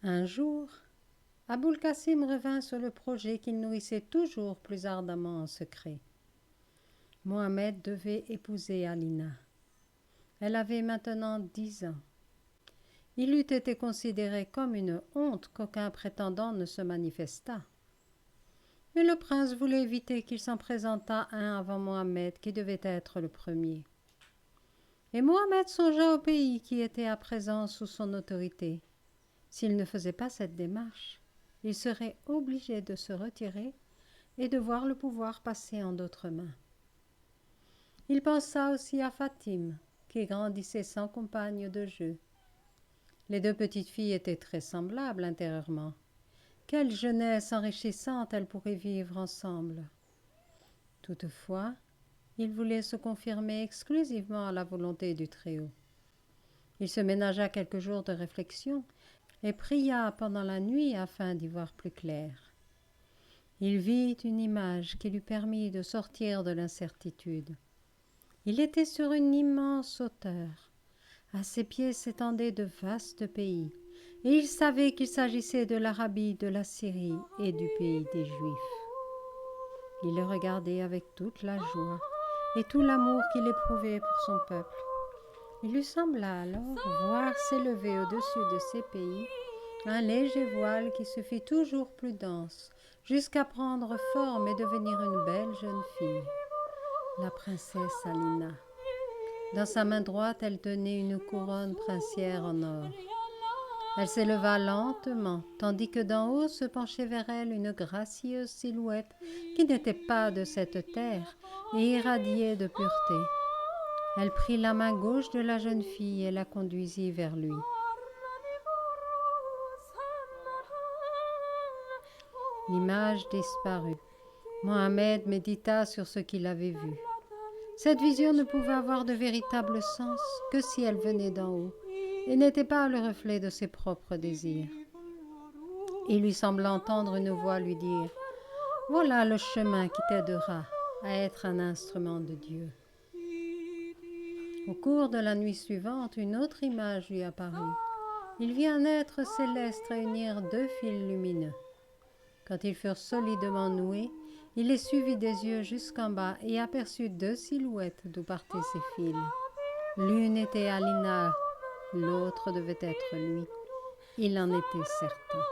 Un jour, Aboul-Cassim revint sur le projet qu'il nourrissait toujours plus ardemment en secret. Mohammed devait épouser Alina. Elle avait maintenant 10 ans. Il eût été considéré comme une honte qu'aucun prétendant ne se manifestât. Mais le prince voulait éviter qu'il s'en présentât un avant Mohammed, qui devait être le premier. Et Mohammed songea au pays qui était à présent sous son autorité. S'il ne faisait pas cette démarche, il serait obligé de se retirer et de voir le pouvoir passer en d'autres mains. Il pensa aussi à Fatime, qui grandissait sans compagne de jeu. Les deux petites filles étaient très semblables intérieurement. Quelle jeunesse enrichissante elles pourraient vivre ensemble. Toutefois, il voulait se confirmer exclusivement à la volonté du Très-Haut. Il se ménagea quelques jours de réflexion et pria pendant la nuit afin d'y voir plus clair. Il vit une image qui lui permit de sortir de l'incertitude. Il était sur une immense hauteur. À ses pieds s'étendaient de vastes pays, et il savait qu'il s'agissait de l'Arabie, de la Syrie et du pays des Juifs. Il le regardait avec toute la joie et tout l'amour qu'il éprouvait pour son peuple. Il lui sembla alors voir s'élever au-dessus de ces pays un léger voile qui se fit toujours plus dense, jusqu'à prendre forme et devenir une belle jeune fille, la princesse Alina. Dans sa main droite, elle tenait une couronne princière en or. Elle s'éleva lentement, tandis que d'en haut se penchait vers elle une gracieuse silhouette qui n'était pas de cette terre et irradiait de pureté. Elle prit la main gauche de la jeune fille et la conduisit vers lui. L'image disparut. Mohammed médita sur ce qu'il avait vu. Cette vision ne pouvait avoir de véritable sens que si elle venait d'en haut et n'était pas le reflet de ses propres désirs. Il lui sembla entendre une voix lui dire « Voilà le chemin qui t'aidera à être un instrument de Dieu. » Au cours de la nuit suivante, une autre image lui apparut. Il vit un être céleste réunir deux fils lumineux. Quand ils furent solidement noués, il les suivit des yeux jusqu'en bas et aperçut deux silhouettes d'où partaient ces fils. L'une était Alina, l'autre devait être lui. Il en était certain.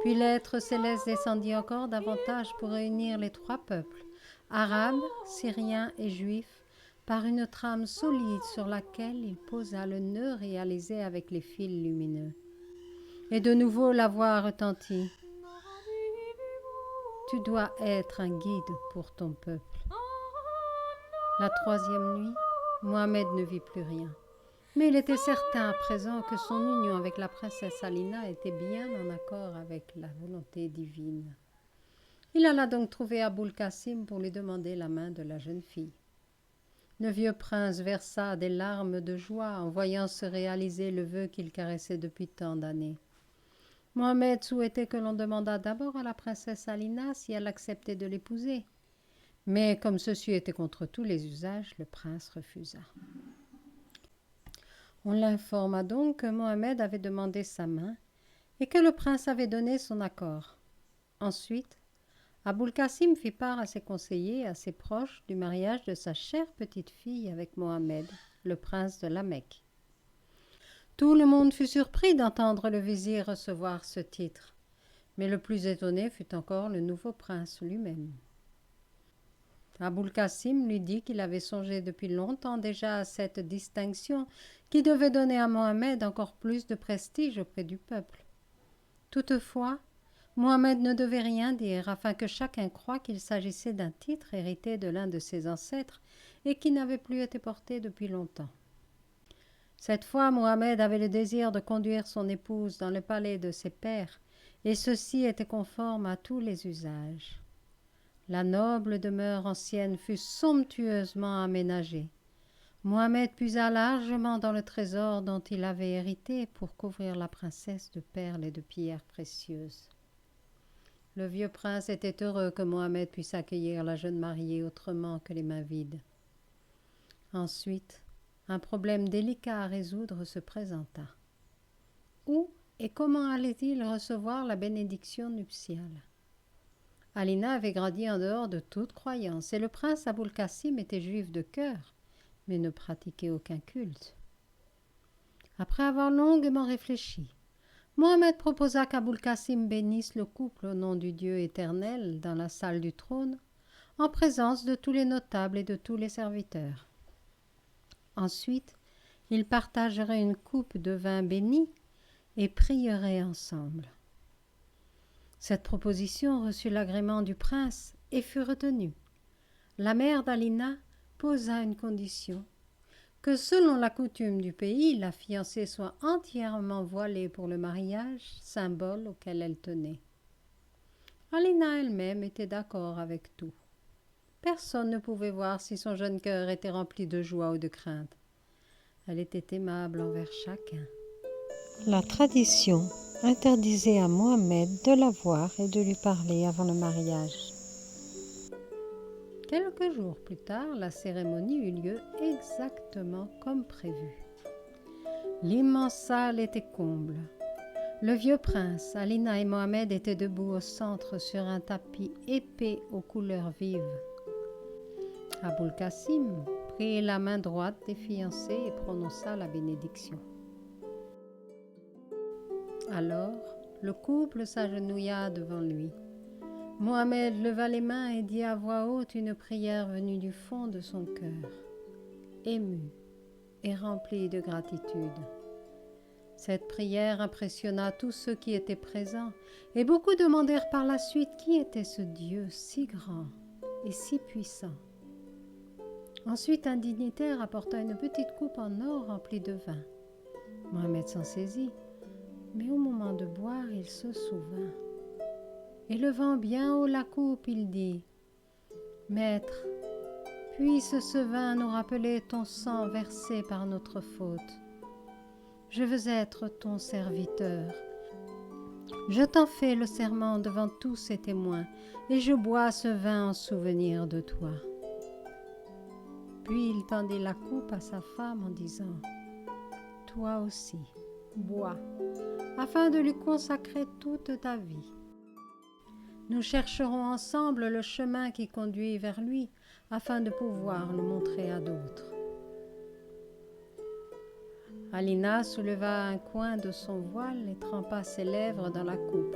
Puis l'être céleste descendit encore davantage pour réunir les trois peuples, arabes, syriens et juifs, par une trame solide sur laquelle il posa le nœud réalisé avec les fils lumineux. Et de nouveau la voix retentit. Tu dois être un guide pour ton peuple. La troisième nuit, Mohammed ne vit plus rien. Mais il était certain à présent que son union avec la princesse Alina était bien en accord avec la volonté divine. Il alla donc trouver Aboul-Cassim pour lui demander la main de la jeune fille. Le vieux prince versa des larmes de joie en voyant se réaliser le vœu qu'il caressait depuis tant d'années. Mohammed souhaitait que l'on demandât d'abord à la princesse Alina si elle acceptait de l'épouser. Mais comme ceci était contre tous les usages, le prince refusa. On l'informa donc que Mohammed avait demandé sa main et que le prince avait donné son accord. Ensuite, Aboul-Cassim fit part à ses conseillers et à ses proches du mariage de sa chère petite fille avec Mohammed, le prince de la Mecque. Tout le monde fut surpris d'entendre le vizir recevoir ce titre, mais le plus étonné fut encore le nouveau prince lui-même. Aboul-Cassim lui dit qu'il avait songé depuis longtemps déjà à cette distinction qui devait donner à Mohammed encore plus de prestige auprès du peuple. Toutefois, Mohammed ne devait rien dire afin que chacun croie qu'il s'agissait d'un titre hérité de l'un de ses ancêtres et qui n'avait plus été porté depuis longtemps. Cette fois, Mohammed avait le désir de conduire son épouse dans le palais de ses pères, et ceci était conforme à tous les usages. La noble demeure ancienne fut somptueusement aménagée. Mohammed puisa largement dans le trésor dont il avait hérité pour couvrir la princesse de perles et de pierres précieuses. Le vieux prince était heureux que Mohammed puisse accueillir la jeune mariée autrement que les mains vides. Ensuite, un problème délicat à résoudre se présenta. Où et comment allait-il recevoir la bénédiction nuptiale? Alina avait grandi en dehors de toute croyance, et le prince Aboulkassim était juif de cœur, mais ne pratiquait aucun culte. Après avoir longuement réfléchi, Mohammed proposa qu'Aboulkassim bénisse le couple au nom du Dieu éternel dans la salle du trône, en présence de tous les notables et de tous les serviteurs. Ensuite, ils partageraient une coupe de vin béni et prieraient ensemble. Cette proposition reçut l'agrément du prince et fut retenue. La mère d'Alina posa une condition, que selon la coutume du pays, la fiancée soit entièrement voilée pour le mariage, symbole auquel elle tenait. Alina elle-même était d'accord avec tout. Personne ne pouvait voir si son jeune cœur était rempli de joie ou de crainte. Elle était aimable envers chacun. La tradition interdisait à Mohammed de la voir et de lui parler avant le mariage. Quelques jours plus tard, la cérémonie eut lieu exactement comme prévu. L'immense salle était comble. Le vieux prince, Alina et Mohammed étaient debout au centre sur un tapis épais aux couleurs vives. Aboulkassim prit la main droite des fiancés et prononça la bénédiction. Alors, le couple s'agenouilla devant lui. Mohammed leva les mains et dit à voix haute une prière venue du fond de son cœur, ému et rempli de gratitude. Cette prière impressionna tous ceux qui étaient présents, et beaucoup demandèrent par la suite qui était ce Dieu si grand et si puissant. Ensuite, un dignitaire apporta une petite coupe en or remplie de vin. Mohammed s'en saisit, mais au moment de boire, il se souvint. Élevant bien haut la coupe, il dit « Maître, puisse ce vin nous rappeler ton sang versé par notre faute. Je veux être ton serviteur. Je t'en fais le serment devant tous ces témoins, et je bois ce vin en souvenir de toi. » Puis il tendit la coupe à sa femme en disant « Toi aussi, bois, afin de lui consacrer toute ta vie. Nous chercherons ensemble le chemin qui conduit vers lui, afin de pouvoir le montrer à d'autres. » Alina souleva un coin de son voile et trempa ses lèvres dans la coupe.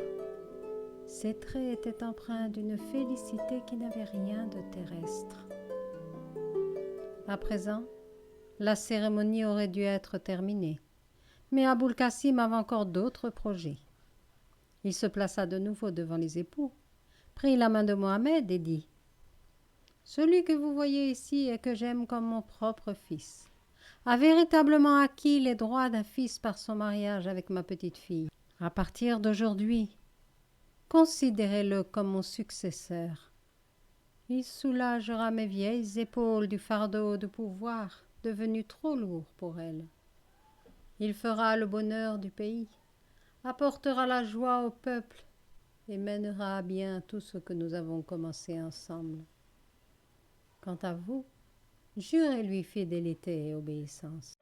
Ses traits étaient empreints d'une félicité qui n'avait rien de terrestre. À présent, la cérémonie aurait dû être terminée, mais Aboulkassim avait encore d'autres projets. Il se plaça de nouveau devant les époux, prit la main de Mohammed et dit « Celui que vous voyez ici et que j'aime comme mon propre fils a véritablement acquis les droits d'un fils par son mariage avec ma petite fille. À partir d'aujourd'hui, considérez-le comme mon successeur. Il soulagera mes vieilles épaules du fardeau de pouvoir devenu trop lourd pour elles. Il fera le bonheur du pays, apportera la joie au peuple et mènera à bien tout ce que nous avons commencé ensemble. Quant à vous, jurez-lui fidélité et obéissance. »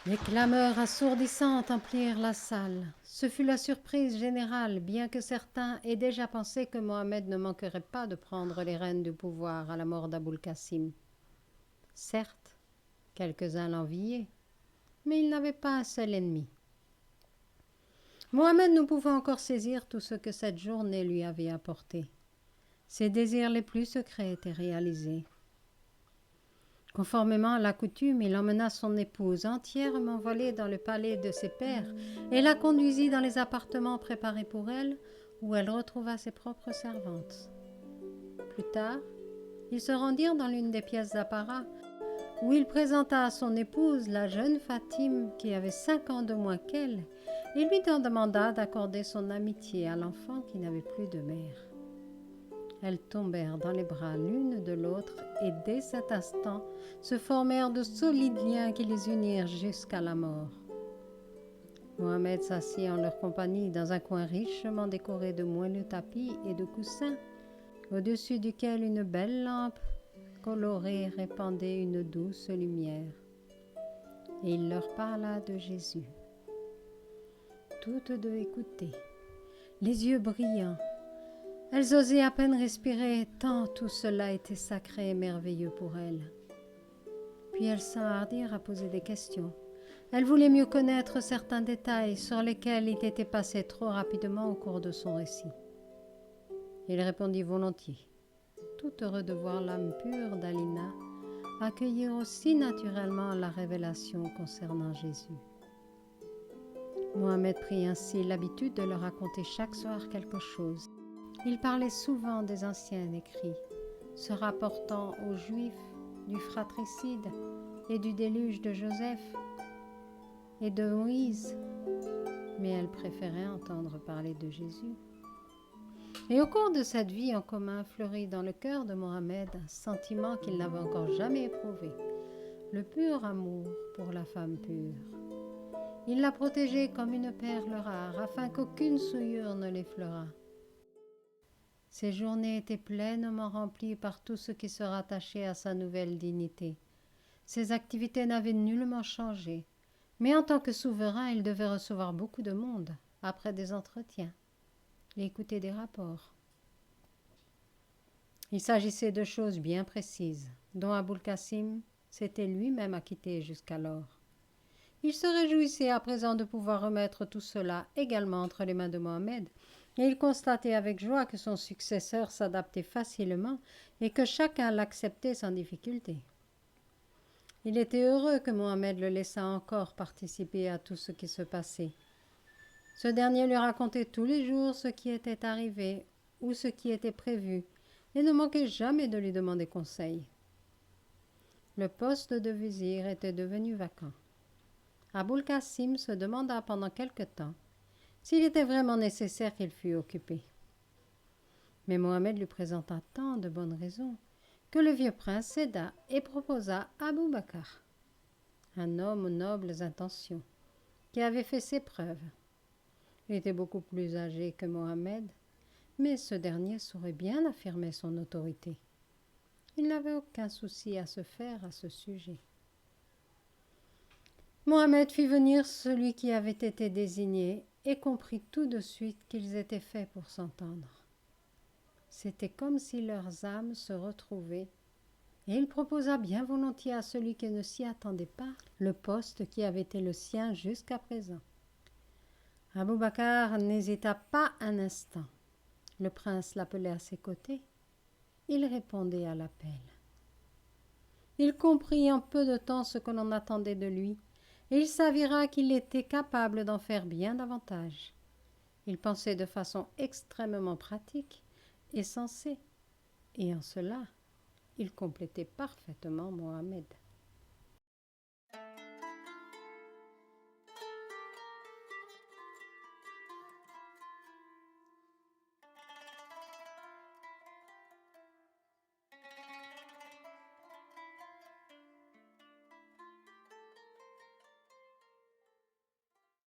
Les clameurs assourdissantes emplirent la salle. Ce fut la surprise générale, bien que certains aient déjà pensé que Mohammed ne manquerait pas de prendre les rênes du pouvoir à la mort d'Aboulkassim. Certes, quelques-uns l'enviaient, mais il n'avait pas un seul ennemi. Mohammed ne pouvait encore saisir tout ce que cette journée lui avait apporté. Ses désirs les plus secrets étaient réalisés. Conformément à la coutume, il emmena son épouse entièrement voilée dans le palais de ses pères et la conduisit dans les appartements préparés pour elle, où elle retrouva ses propres servantes. Plus tard, ils se rendirent dans l'une des pièces d'apparat, où il présenta à son épouse la jeune Fatime qui avait 5 ans de moins qu'elle, et lui demanda d'accorder son amitié à l'enfant qui n'avait plus de mère. Elles tombèrent dans les bras l'une de l'autre et dès cet instant se formèrent de solides liens qui les unirent jusqu'à la mort. Mohammed s'assit en leur compagnie dans un coin richement décoré de moelleux tapis et de coussins, au-dessus duquel une belle lampe colorée répandait une douce lumière. et il leur parla de Jésus. Toutes deux écoutaient, les yeux brillants. Elles osaient à peine respirer, tant tout cela était sacré et merveilleux pour elles. Puis elles s'enhardirent à poser des questions. Elles voulaient mieux connaître certains détails sur lesquels il était passé trop rapidement au cours de son récit. Il répondit volontiers, tout heureux de voir l'âme pure d'Alina accueillir aussi naturellement la révélation concernant Jésus. Mohamed prit ainsi l'habitude de leur raconter chaque soir quelque chose. Il parlait souvent des anciens écrits, se rapportant aux Juifs du fratricide et du déluge de Joseph et de Moïse, mais elle préférait entendre parler de Jésus. Et au cours de cette vie en commun fleurit dans le cœur de Mohamed un sentiment qu'il n'avait encore jamais éprouvé, le pur amour pour la femme pure. Il la protégeait comme une perle rare, afin qu'aucune souillure ne l'effleurât. Ses journées étaient pleinement remplies par tout ce qui se rattachait à sa nouvelle dignité. Ses activités n'avaient nullement changé, mais en tant que souverain, il devait recevoir beaucoup de monde, après des entretiens, et écouter des rapports. Il s'agissait de choses bien précises, dont Aboul Qasim s'était lui-même acquitté jusqu'alors. Il se réjouissait à présent de pouvoir remettre tout cela également entre les mains de Mohamed, et il constatait avec joie que son successeur s'adaptait facilement et que chacun l'acceptait sans difficulté. Il était heureux que Mohamed le laissât encore participer à tout ce qui se passait. Ce dernier lui racontait tous les jours ce qui était arrivé ou ce qui était prévu, et ne manquait jamais de lui demander conseil. Le poste de vizir était devenu vacant. Aboul Qasim se demanda pendant quelque temps s'il était vraiment nécessaire qu'il fût occupé. Mais Mohamed lui présenta tant de bonnes raisons que le vieux prince céda et proposa Abou Bakr, un homme aux nobles intentions, qui avait fait ses preuves. Il était beaucoup plus âgé que Mohamed, mais ce dernier saurait bien affirmer son autorité. Il n'avait aucun souci à se faire à ce sujet. Mohamed fit venir celui qui avait été désigné et comprit tout de suite qu'ils étaient faits pour s'entendre. C'était comme si leurs âmes se retrouvaient, et il proposa bien volontiers à celui qui ne s'y attendait pas le poste qui avait été le sien jusqu'à présent. Abou Bakr n'hésita pas un instant. Le prince l'appelait à ses côtés. Il répondait à l'appel. Il comprit en peu de temps ce que l'on attendait de lui, et il s'avéra qu'il était capable d'en faire bien davantage. Il pensait de façon extrêmement pratique et sensée, et en cela, il complétait parfaitement Mohamed.